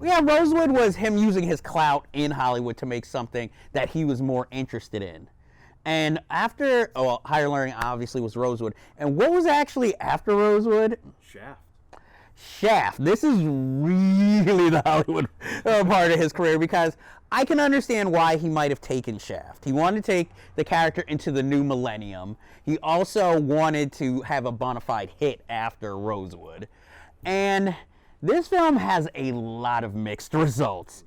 Yeah, Rosewood was him using his clout in Hollywood to make something that he was more interested in. And after, well, Higher Learning obviously was Rosewood. And what was actually after Rosewood? Shaft. Shaft. This is really the Hollywood part of his career, because I can understand why he might have taken Shaft. He wanted to take the character into the new millennium. He also wanted to have a bona fide hit after Rosewood. And this film has a lot of mixed results.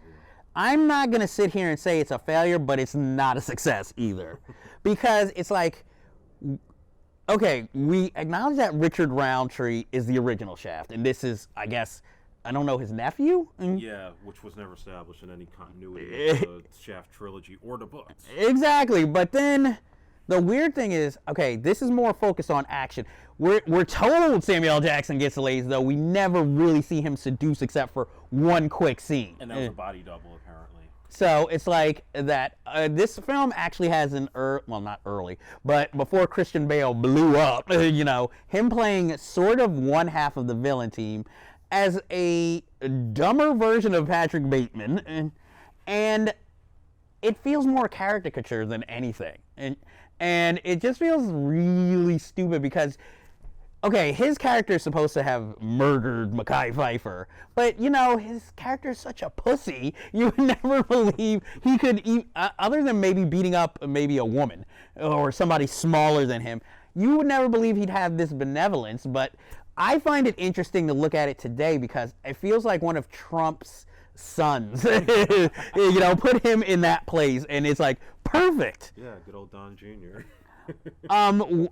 I'm not going to sit here and say it's a failure, but it's not a success either. Because it's like, okay, we acknowledge that Richard Roundtree is the original Shaft, and this is, I guess, I don't know, his nephew? Yeah, which was never established in any continuity of the Shaft trilogy or the books. Exactly, but then the weird thing is, okay, this is more focused on action. We're told Samuel L. Jackson gets laid, though we never really see him seduce except for one quick scene. And that was a body double, apparently. So it's like that. This film actually has well, not early, but before Christian Bale blew up, you know, him playing sort of one half of the villain team as a dumber version of Patrick Bateman, and it feels more caricature than anything, and it just feels really stupid because, okay, his character is supposed to have murdered Mekhi Phifer, but, you know, his character is such a pussy, you would never believe he could, other than maybe beating up maybe a woman or somebody smaller than him, you would never believe he'd have this benevolence. But I find it interesting to look at it today because it feels like one of Trump's sons, you know, put him in that place, and it's like, perfect. Yeah, good old Don Jr.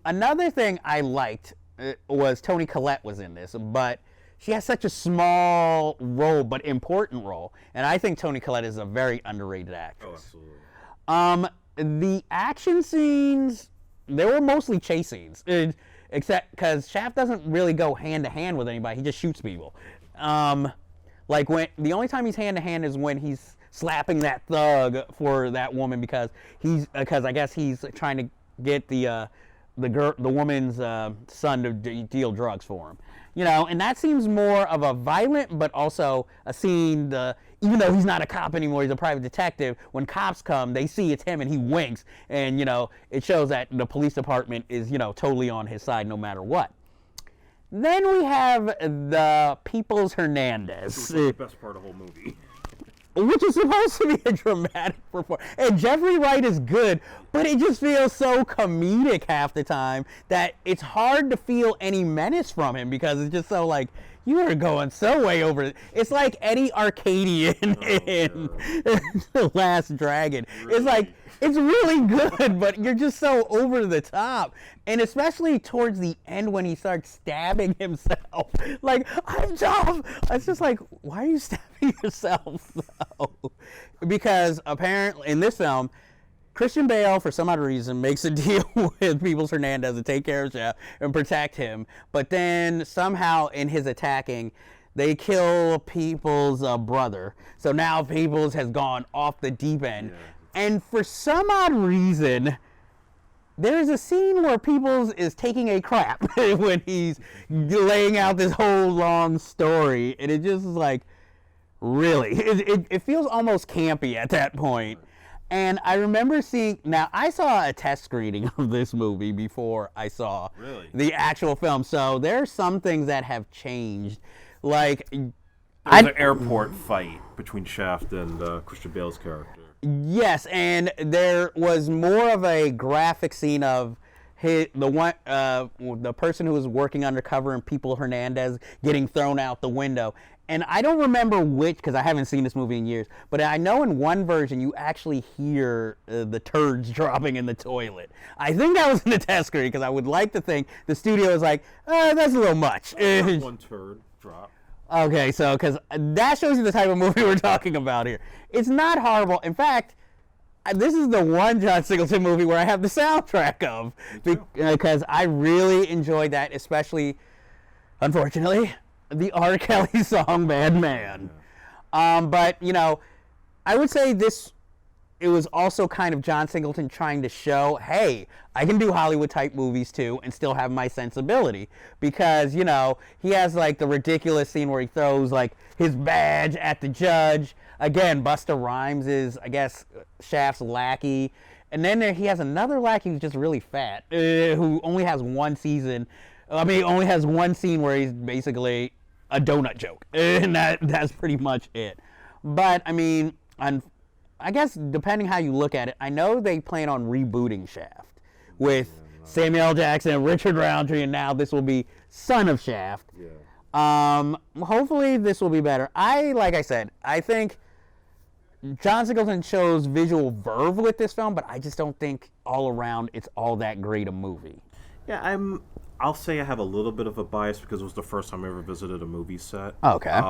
Another thing I liked was Toni Collette was in this, but she has such a small role but important role, and I think Toni Collette is a very underrated actress. Oh, absolutely. The action scenes, they were mostly chase scenes, except because Shaft doesn't really go hand to hand with anybody; he just shoots people. Like when the only time he's hand to hand is when he's slapping that thug for that woman because I guess he's trying to get the woman's son to deal drugs for him, you know, and that seems more of a violent, but also a scene. Even though he's not a cop anymore, he's a private detective. When cops come, they see it's him, and he winks, and you know, it shows that the police department is, you know, totally on his side no matter what. Then we have the Peoples Hernandez, Which was the best part of the whole movie. Which is supposed to be a dramatic performance. And Jeffrey Wright is good, but it just feels so comedic half the time that it's hard to feel any menace from him because it's just so like, you are going so way over it. It's like Eddie Arcadian in The Last Dragon. Really? It's like, it's really good, but you're just so over the top. And especially towards the end when he starts stabbing himself. Like, I'm tough. It's just like, why are you stabbing yourself, though? Because apparently, in this film, Christian Bale, for some odd reason, makes a deal with Peoples Hernandez to take care of Shaft and protect him. But then somehow in his attacking, they kill Peoples' brother. So now Peoples has gone off the deep end. Yeah. And for some odd reason, there's a scene where Peoples is taking a crap when he's laying out this whole long story. And it just is like, really? It feels almost campy at that point. And I remember now I saw a test screening of this movie before I saw the actual film. So there are some things that have changed. Like, there was an airport fight between Shaft and Christian Bale's character. Yes, and there was more of a graphic scene of the person who was working undercover and People Hernandez getting thrown out the window. And I don't remember which, because I haven't seen this movie in years, but I know in one version you actually hear the turds dropping in the toilet. I think that was in the test screen, because I would like to think the studio was like, that's a little much. One turd drop. Okay, so, because that shows you the type of movie we're talking about here. It's not horrible. In fact, this is the one John Singleton movie where I have the soundtrack of, because I really enjoyed that, especially, unfortunately, the R. Kelly song "Bad Man." But, you know, I would say this it was also kind of John Singleton trying to show, hey, I can do Hollywood-type movies too and still have my sensibility. Because, you know, he has, like, the ridiculous scene where he throws, like, his badge at the judge. Again, Busta Rhymes is, I guess, Shaft's lackey. And then he has another lackey who's just really fat, who only has one season. Only has one scene where he's basically a donut joke. And that's pretty much it. But, I mean, I guess depending how you look at it, I know they plan on rebooting Shaft with Samuel L. Jackson and Richard Roundtree, and now this will be son of Shaft. Yeah. Hopefully this will be better. Like I said, I think John Singleton shows visual verve with this film, but I just don't think all around it's all that great a movie. Yeah, I'll say I have a little bit of a bias because it was the first time I ever visited a movie set. Okay.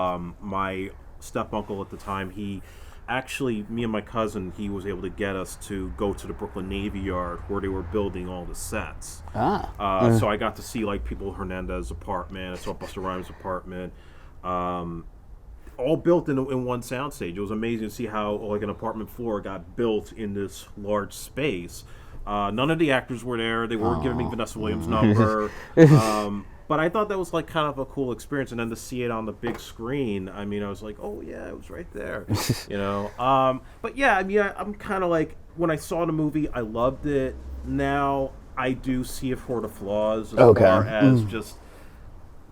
My step-uncle at the time, me and my cousin, he was able to get us to go to the Brooklyn Navy Yard where they were building all the sets. So I got to see, like, People Hernandez's apartment. I saw Busta Rhymes' apartment. All built in one soundstage. It was amazing to see how, like, an apartment floor got built in this large space. None of the actors were there. They weren't giving me Vanessa Williams' number. But I thought that was, like, kind of a cool experience. And then to see it on the big screen, I mean, I was like, oh, yeah, it was right there. You know? But, yeah, I mean, I'm kind of like, when I saw the movie, I loved it. Now, I do see it for the flaws as far as just,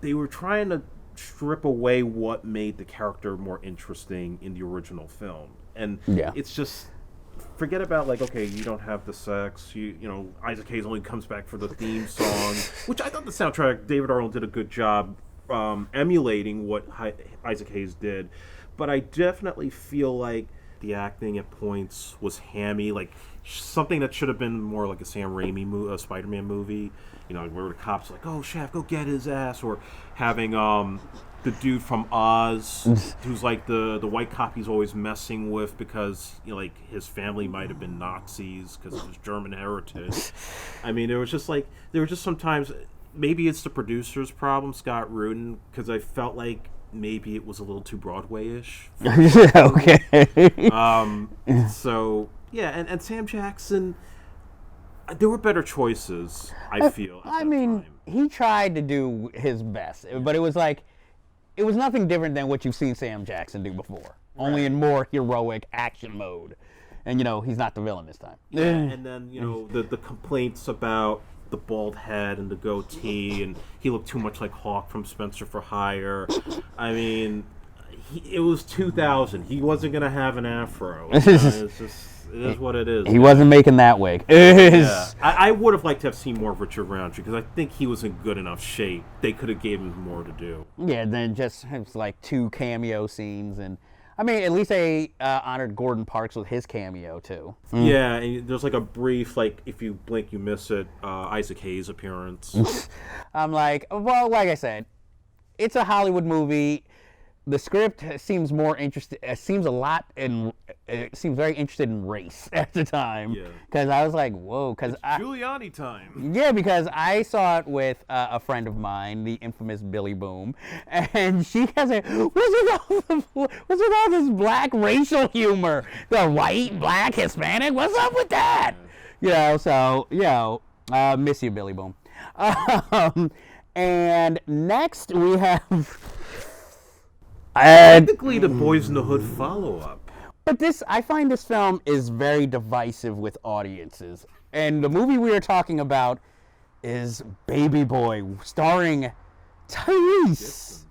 they were trying to strip away what made the character more interesting in the original film. And it's just, forget about, like, okay, you don't have the sex, you know, Isaac Hayes only comes back for the theme song, which I thought the soundtrack, David Arnold did a good job emulating what Isaac Hayes did, but I definitely feel like the acting at points was hammy, like something that should have been more like a Sam Raimi Spider-Man movie, you know, where the cops are like, oh, Shaft, go get his ass, or having the dude from Oz, who's like the white cop he's always messing with because, you know, like, his family might have been Nazis because of his German heritage. I mean, there were just sometimes, maybe it's the producer's problem, Scott Rudin, because I felt like maybe it was a little too Broadway-ish. Okay. So, yeah, and Sam Jackson, there were better choices, I feel. I mean, he tried to do his best, but it was like, it was nothing different than what you've seen Sam Jackson do before, only in more heroic action mode. And, you know, he's not the villain this time. Yeah, and then, you know, the complaints about the bald head and the goatee, and he looked too much like Hawk from Spencer for Hire. I mean, it was 2000. He wasn't going to have an afro. It's just... It is what it is. He wasn't making that wig. Yeah. I would have liked to have seen more of Richard Roundtree because I think he was in good enough shape. They could have gave him more to do. Yeah, then just it was like 2 cameo scenes, and I mean, at least they honored Gordon Parks with his cameo too. Yeah, and there's like a brief, like, if you blink you miss it, Isaac Hayes appearance. I'm like, well, like I said, it's a Hollywood movie. The script seems more interested. Seems very interested in race at the time. Yeah. Because I was like, whoa. Because Giuliani time. Yeah, because I saw it with a friend of mine, the infamous Billy Boom, and she has what's with all this black racial humor? The white, black, Hispanic. What's up with that? You know. So miss you, Billy Boom. And next we have. Technically, the Boys in the Hood follow-up. But I find this film is very divisive with audiences. And the movie we are talking about is Baby Boy, starring Tyrese.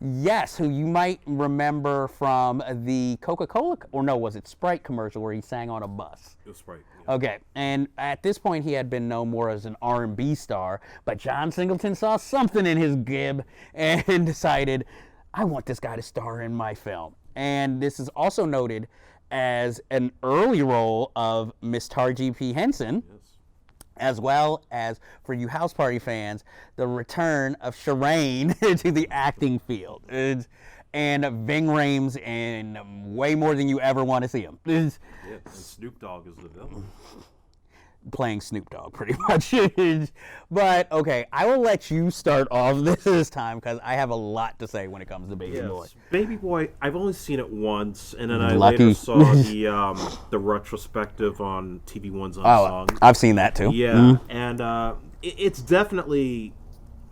Yes, who you might remember from the Coca-Cola, or no, was it Sprite commercial where he sang on a bus? It was Sprite. Yeah. Okay, and at this point he had been known more as an R&B star, but John Singleton saw something in his gib and decided, I want this guy to star in my film. And this is also noted as an early role of Miss Tarji P. Henson, as well as, for you House Party fans, the return of Shireen to the acting field. And Ving Rhames in way more than you ever want to see him. And Snoop Dogg is the villain. playing Snoop Dogg, pretty much. But okay, I will let you start off this time because I have a lot to say when it comes to Baby Boy. Baby Boy, I've only seen it once, and then I Lucky. later saw the retrospective on TV One's Unsung. I've seen that too. Yeah, and it's definitely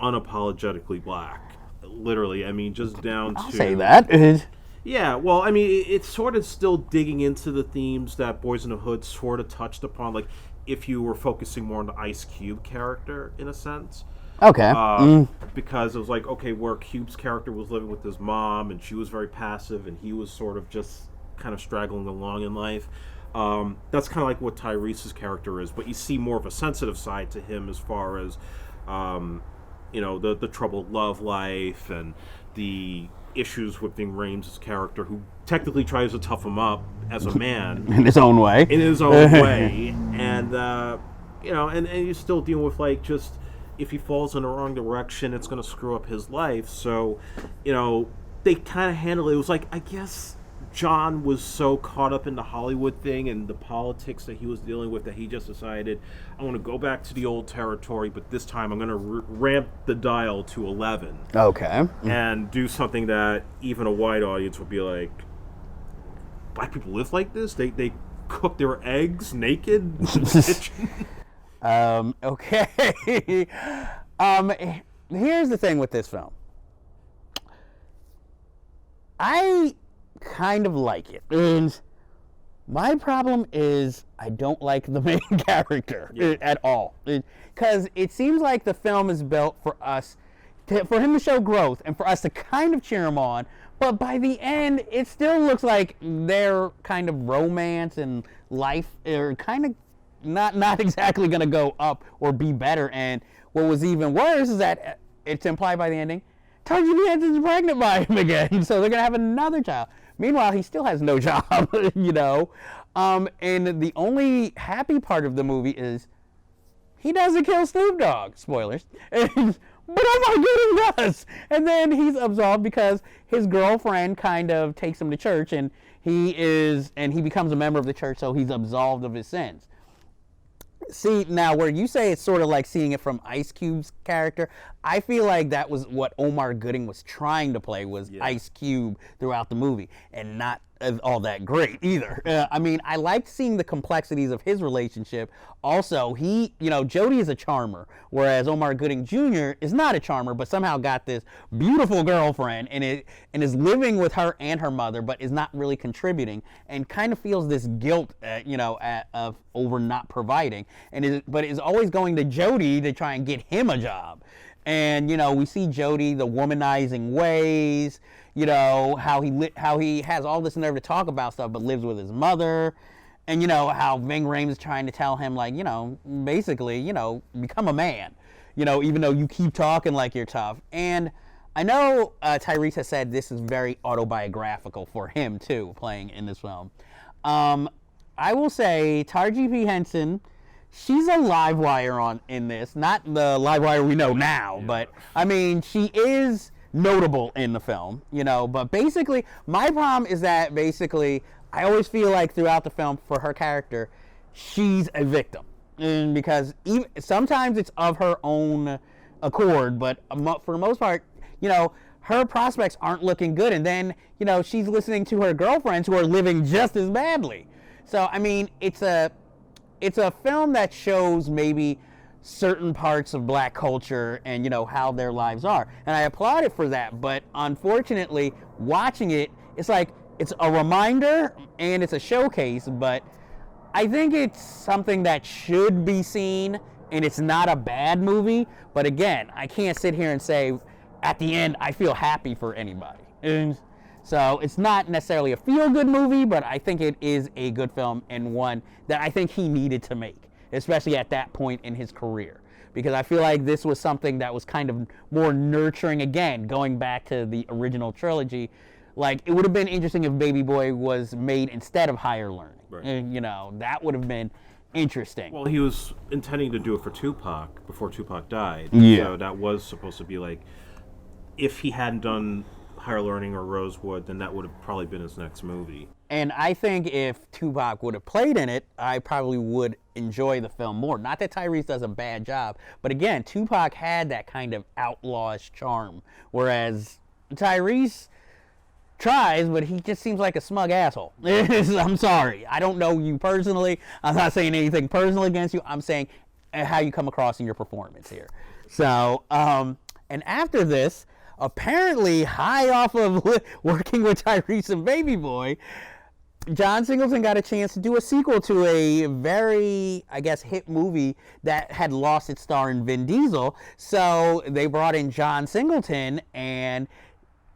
unapologetically black. Literally, I mean, just down to... I'll say that. Yeah, well, I mean, it's sort of still digging into the themes that Boys in the Hood sort of touched upon, like, if you were focusing more on the Ice Cube character, in a sense. Okay. Because it was like, okay, where Cube's character was living with his mom, and she was very passive, and he was sort of just kind of straggling along in life. That's kind of like what Tyrese's character is, but you see more of a sensitive side to him as far as, the troubled love life, and the issues with Ving Rhames' character, who technically tries to tough him up as a man in his own way. And and you're still dealing with, like, just if he falls in the wrong direction, it's going to screw up his life. So they kind of handle it. It was like, I guess John was so caught up in the Hollywood thing and the politics that he was dealing with that he just decided, I want to go back to the old territory, but this time I'm going to ramp the dial to 11. Okay. And do something that even a white audience would be like, black people live like this? They cook their eggs naked in the kitchen? Okay. Here's the thing with this film. I kind of like it. And my problem is I don't like the main character at all. Because it seems like the film is built for us, for him to show growth and for us to kind of cheer him on. But by the end, it still looks like their kind of romance and life are kind of not exactly going to go up or be better. And what was even worse is that it's implied by the ending, Tarji B. Henson's pregnant by him again. So they're going to have another child. Meanwhile, he still has no job, And the only happy part of the movie is he doesn't kill Snoop Dogg. Spoilers. But oh my goodness, he does. And then he's absolved because his girlfriend kind of takes him to church, and he becomes a member of the church, so he's absolved of his sins. See, now where you say it's sort of like seeing it from Ice Cube's character, I feel like that was what Omar Gooding was trying to play, was Ice Cube throughout the movie, and not all that great either. I mean, I liked seeing the complexities of his relationship. Also, Jody is a charmer, whereas Omar Gooding Jr. is not a charmer, but somehow got this beautiful girlfriend and is living with her and her mother, but is not really contributing, and kind of feels this guilt, of over not providing, but is always going to Jody to try and get him a job. And we see Jody, the womanizing ways, how he has all this nerve to talk about stuff, but lives with his mother, and how Ving Rhames is trying to tell him, like, basically, become a man, even though you keep talking like you're tough. And I know Tyrese has said this is very autobiographical for him too, playing in this film. I will say Tarji P. Henson, she's a live wire in this, not the live wire we know now, but I mean, she is notable in the film, but basically my problem is that I always feel like throughout the film for her character, she's a victim, and because sometimes it's of her own accord, but for the most part, her prospects aren't looking good, and then she's listening to her girlfriends who are living just as badly. So I mean, it's a film that shows maybe certain parts of black culture and how their lives are, and I applaud it for that. But unfortunately, watching it, it's like it's a reminder and it's a showcase, but I think it's something that should be seen, and it's not a bad movie. But again, I can't sit here and say at the end I feel happy for anybody. And so it's not necessarily a feel-good movie, but I think it is a good film, and one that I think he needed to make, especially at that point in his career. Because I feel like this was something that was kind of more nurturing, again, going back to the original trilogy. Like, it would have been interesting if Baby Boy was made instead of Higher Learning. Right. And, that would have been interesting. Well, he was intending to do it for Tupac before Tupac died. Yeah. So that was supposed to be like, if he hadn't done Higher Learning or Rosewood, then that would have probably been his next movie. And I think if Tupac would have played in it, I probably would enjoy the film more. Not that Tyrese does a bad job, but again, Tupac had that kind of outlawish charm, whereas Tyrese tries, but he just seems like a smug asshole. I'm sorry. I don't know you personally. I'm not saying anything personal against you. I'm saying how you come across in your performance here. So, and after this, apparently high off of working with Tyrese and Baby Boy, John Singleton got a chance to do a sequel to a very, I guess, hit movie that had lost its star in Vin Diesel. So they brought in John Singleton, and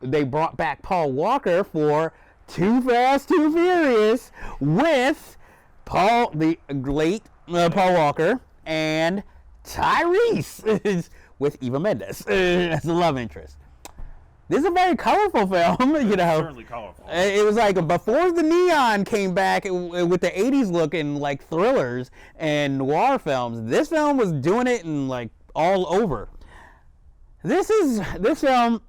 they brought back Paul Walker for Too Fast, Too Furious with the late Paul Walker and Tyrese with Eva Mendes as the love interest. This is a very colorful film, you know. Certainly colorful. It was like before the neon came back with the 80s look in like thrillers and noir films. This film was doing it in like all over. This film,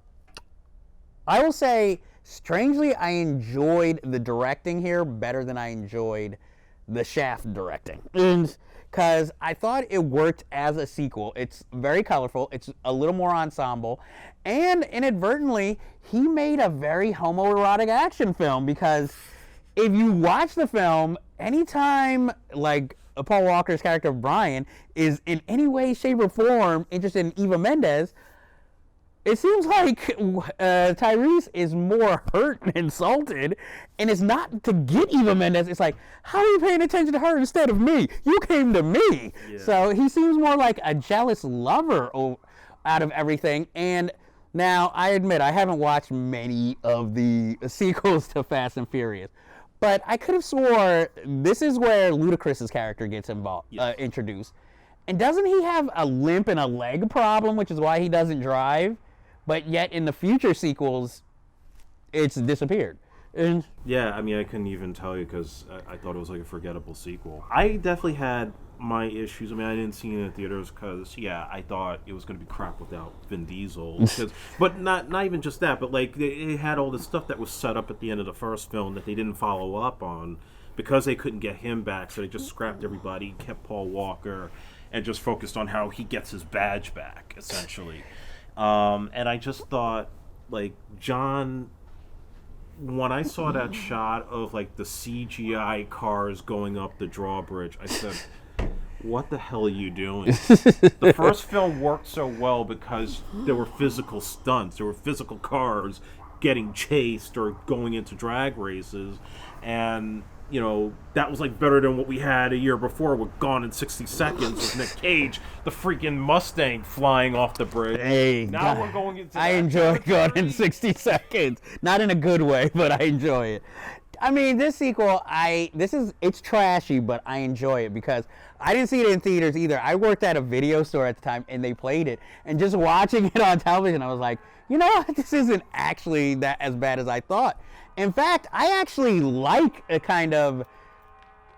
I will say, strangely, I enjoyed the directing here better than I enjoyed the Shaft directing. Because I thought it worked as a sequel. It's very colorful. It's a little more ensemble. And inadvertently, he made a very homoerotic action film, because if you watch the film, anytime like Paul Walker's character Brian is in any way, shape, or form interested in Eva Mendes, it seems like Tyrese is more hurt and insulted, and it's not to get Eva Mendes. It's like, how are you paying attention to her instead of me? You came to me. Yeah. So he seems more like a jealous lover out of everything. And now, I admit, I haven't watched many of the sequels to Fast and Furious, but I could have swore this is where Ludacris's character gets introduced. And doesn't he have a limp and a leg problem, which is why he doesn't drive? But yet in the future sequels, it's disappeared. And yeah, I mean, I couldn't even tell you, because I thought it was like a forgettable sequel. I definitely had my issues. I mean, I didn't see it in the theaters because, yeah, I thought it was going to be crap without Vin Diesel. But not even just that, but like it had all this stuff that was set up at the end of the first film that they didn't follow up on because they couldn't get him back. So they just scrapped everybody, kept Paul Walker, and just focused on how he gets his badge back, essentially. And I just thought, like, John, when I saw that shot of like the CGI cars going up the drawbridge, I said, what the hell are you doing? The first film worked so well because there were physical stunts, there were physical cars getting chased or going into drag races, and you know, that was like better than what we had a year before with Gone in 60 Seconds with Nick Cage, the freaking Mustang flying off the bridge. Hey, now we're going into I enjoy Gone in 60 Seconds. Not in a good way, but I enjoy it. I mean, this sequel, it's trashy, but I enjoy it because I didn't see it in theaters either. I worked at a video store at the time, and they played it. And just watching it on television, I was like, you know what? This isn't actually that as bad as I thought. In fact, I actually like a kind of,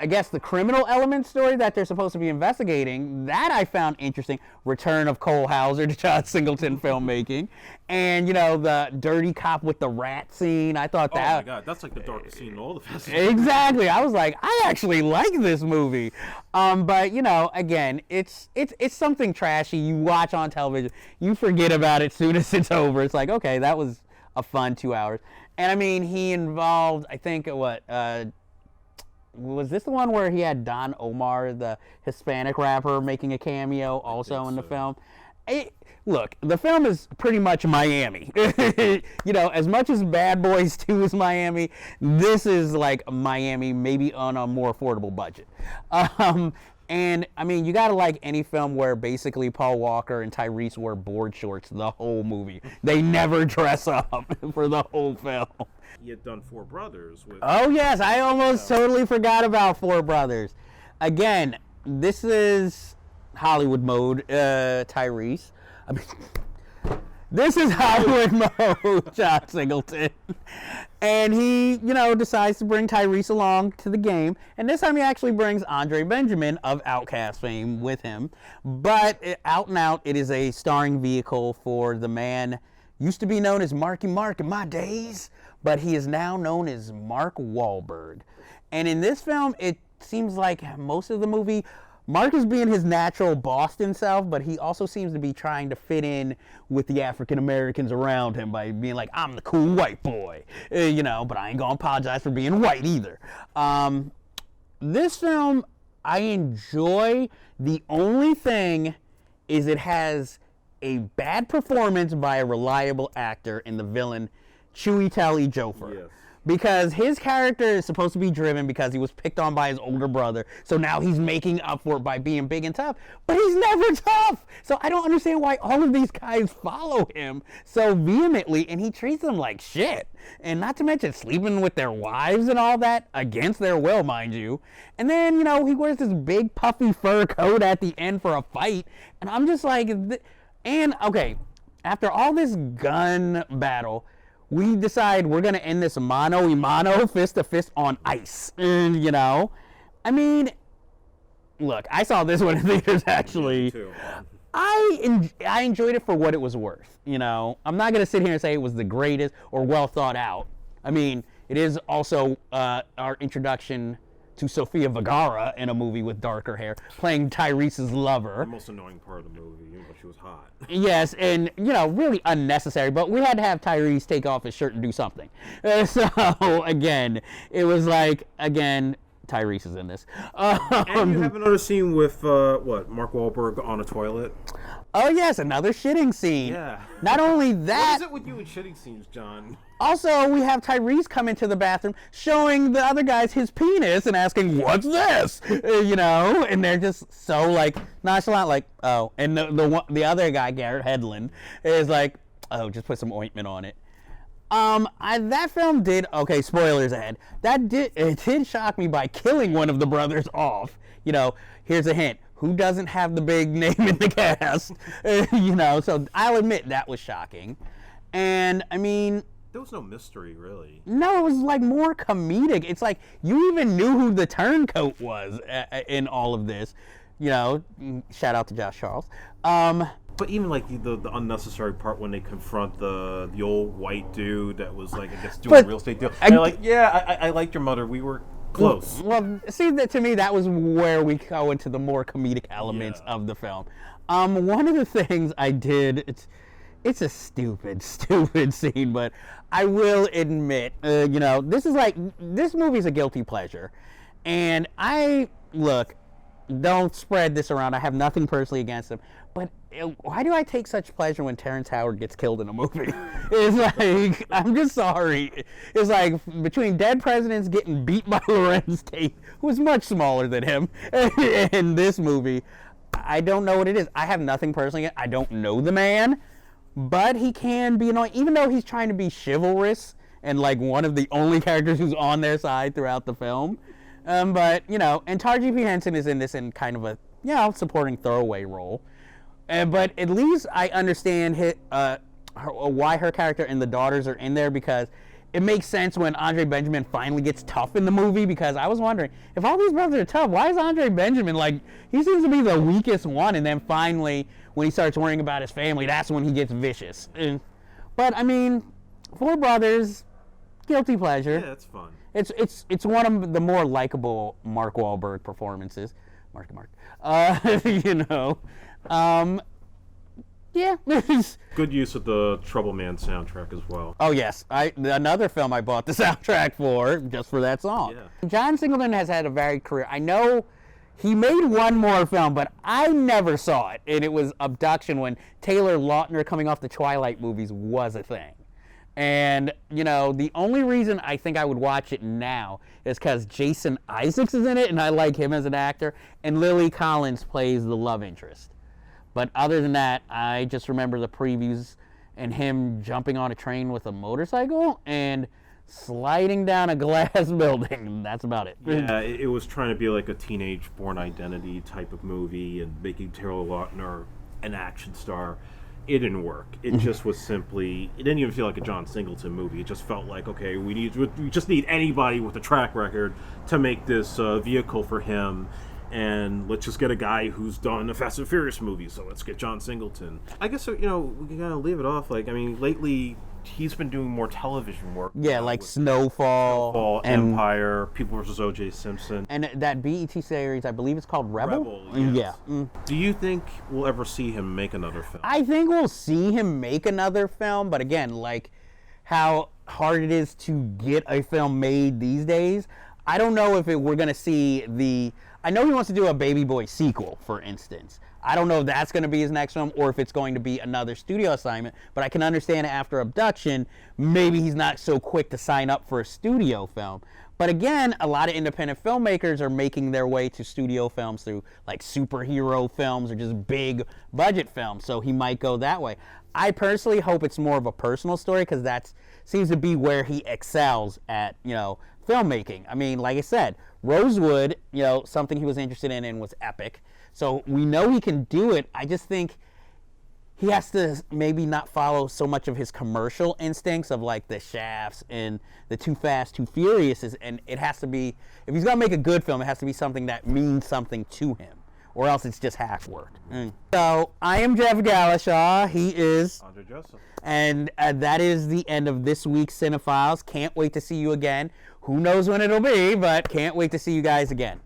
I guess, the criminal element story that they're supposed to be investigating. That I found interesting. Return of Cole Hauser to John Singleton filmmaking. And, you know, the dirty cop with the rat scene. I thought that... Oh, my God. That's like the darkest scene in all the festivals. Exactly. I was like, I actually like this movie. But, you know, again, it's something trashy. You watch on television. You forget about it as soon as it's over. It's like, okay, that was a fun 2 hours. And, I mean, he involved, I think, was this the one where he had Don Omar, the Hispanic rapper, making a cameo also in the film? Look, the film is pretty much Miami. You know, as much as Bad Boys 2 is Miami, this is like Miami, maybe on a more affordable budget. And, I mean, you gotta like any film where basically Paul Walker and Tyrese wear board shorts the whole movie. They never dress up for the whole film. He had done Four Brothers. Oh, yes, I almost totally forgot about Four Brothers. Again, this is Hollywood mode, Tyrese. I mean, this is Hollywood mode, John Singleton. And he, you know, decides to bring Tyrese along to the game. And this time he actually brings Andre Benjamin of Outkast fame with him. But out and out, it is a starring vehicle for the man used to be known as Marky Mark in my days, but he is now known as Mark Wahlberg. And in this film, it seems like most of the movie, Mark is being his natural Boston self, but he also seems to be trying to fit in with the African Americans around him by being like, I'm the cool white boy, but I ain't gonna apologize for being white either. This film, I enjoy. The only thing is it has a bad performance by a reliable actor in the villain, Chiwetel Ejiofor. Yes. Because his character is supposed to be driven because he was picked on by his older brother. So now he's making up for it by being big and tough. But he's never tough. So I don't understand why all of these guys follow him so vehemently. And he treats them like shit. And not to mention sleeping with their wives and all that against their will, mind you. And then, he wears this big puffy fur coat at the end for a fight. And I'm just like, okay, after all this gun battle, we decide we're going to end this mano-a-mano, fist-to-fist on ice. And, I mean, look, I saw this one in theaters, actually. I enjoyed it for what it was worth, I'm not going to sit here and say it was the greatest or well thought out. I mean, it is also our introduction to Sofia Vergara in a movie with darker hair, playing Tyrese's lover. The most annoying part of the movie, even though she was hot. Yes, and, really unnecessary, but we had to have Tyrese take off his shirt and do something. So, again, it was like, Tyrese is in this. And you have another scene with, Mark Wahlberg on a toilet? Oh, yes, another shitting scene. Yeah. Not only that... What is it with you and shitting scenes, John? Also, we have Tyrese come into the bathroom showing the other guys his penis and asking, what's this? And they're just so, nonchalant, oh. And the other guy, Garrett Hedlund, is like, oh, just put some ointment on it. That film did, okay, spoilers ahead, it did shock me by killing one of the brothers off. Here's a hint. Who doesn't have the big name in the cast? So I'll admit that was shocking. And, I mean... There was no mystery, really. No, it was, more comedic. It's like, you even knew who the turncoat was in all of this. Shout out to Josh Charles. But even, the unnecessary part when they confront the old white dude that was, I guess, doing a real estate deal. They're like, yeah, I liked your mother. We were... close. Well, see, to me, that was where we go into the more comedic elements of the film. One of the things I did, it's a stupid scene, but I will admit, this movie's a guilty pleasure. And don't spread this around. I have nothing personally against him. But why do I take such pleasure when Terrence Howard gets killed in a movie? It's like, I'm just sorry. It's like between dead presidents getting beat by Lorenz Tate, who's much smaller than him, in this movie, I don't know what it is. I have nothing personally. I don't know the man, but he can be annoying, even though he's trying to be chivalrous and one of the only characters who's on their side throughout the film. But, and Tarji P. Henson is in this in kind of a, supporting throwaway role. But at least I understand why her character and the daughters are in there, because it makes sense when Andre Benjamin finally gets tough in the movie, because I was wondering, if all these brothers are tough, why is Andre Benjamin, he seems to be the weakest one, and then finally, when he starts worrying about his family, that's when he gets vicious. But, I mean, four brothers, guilty pleasure. Yeah, it's fun. It's one of the more likable Mark Wahlberg performances. Mark. Yeah. Good use of the Trouble Man soundtrack as well. Oh, yes. Another film I bought the soundtrack for, just for that song. Yeah. John Singleton has had a varied career. I know he made one more film, but I never saw it. And it was Abduction, when Taylor Lautner coming off the Twilight movies was a thing. And, the only reason I think I would watch it now is because Jason Isaacs is in it, and I like him as an actor, and Lily Collins plays the love interest. But other than that, I just remember the previews and him jumping on a train with a motorcycle and sliding down a glass building. That's about it. Yeah, it was trying to be like a teenage Born Identity type of movie and making Taylor Lautner an action star. It didn't work. It just was simply, it didn't even feel like a John Singleton movie. It just felt like, okay, we just need anybody with a track record to make this vehicle for him. and let's just get a guy who's done a Fast and Furious movie. So let's get John Singleton. I guess, we gotta leave it off. Like, I mean, lately he's been doing more television work. Yeah, like Snowfall, and Empire, People vs. O.J. Simpson, and that BET series, I believe it's called Rebel. Yes. Yeah. Do you think we'll ever see him make another film? I think we'll see him make another film, but again, like how hard it is to get a film made these days, I don't know if we're going to see I know he wants to do a Baby Boy sequel, for instance. I don't know if that's going to be his next film or if it's going to be another studio assignment, but I can understand after Abduction, maybe he's not so quick to sign up for a studio film. But again, a lot of independent filmmakers are making their way to studio films through like superhero films or just big budget films, so he might go that way. I personally hope it's more of a personal story because that seems to be where he excels at, filmmaking. I mean, like I said, Rosewood, something he was interested in was epic. So we know he can do it. I just think he has to maybe not follow so much of his commercial instincts of like the Shafts and the Too Fast, Too Furious. And it has to be, if he's going to make a good film, it has to be something that means something to him. Or else it's just half-worked. So I am Jeff Galashaw. He is Andre Joseph. And that is the end of this week's CINEFILES. Can't wait to see you again. Who knows when it'll be, but can't wait to see you guys again.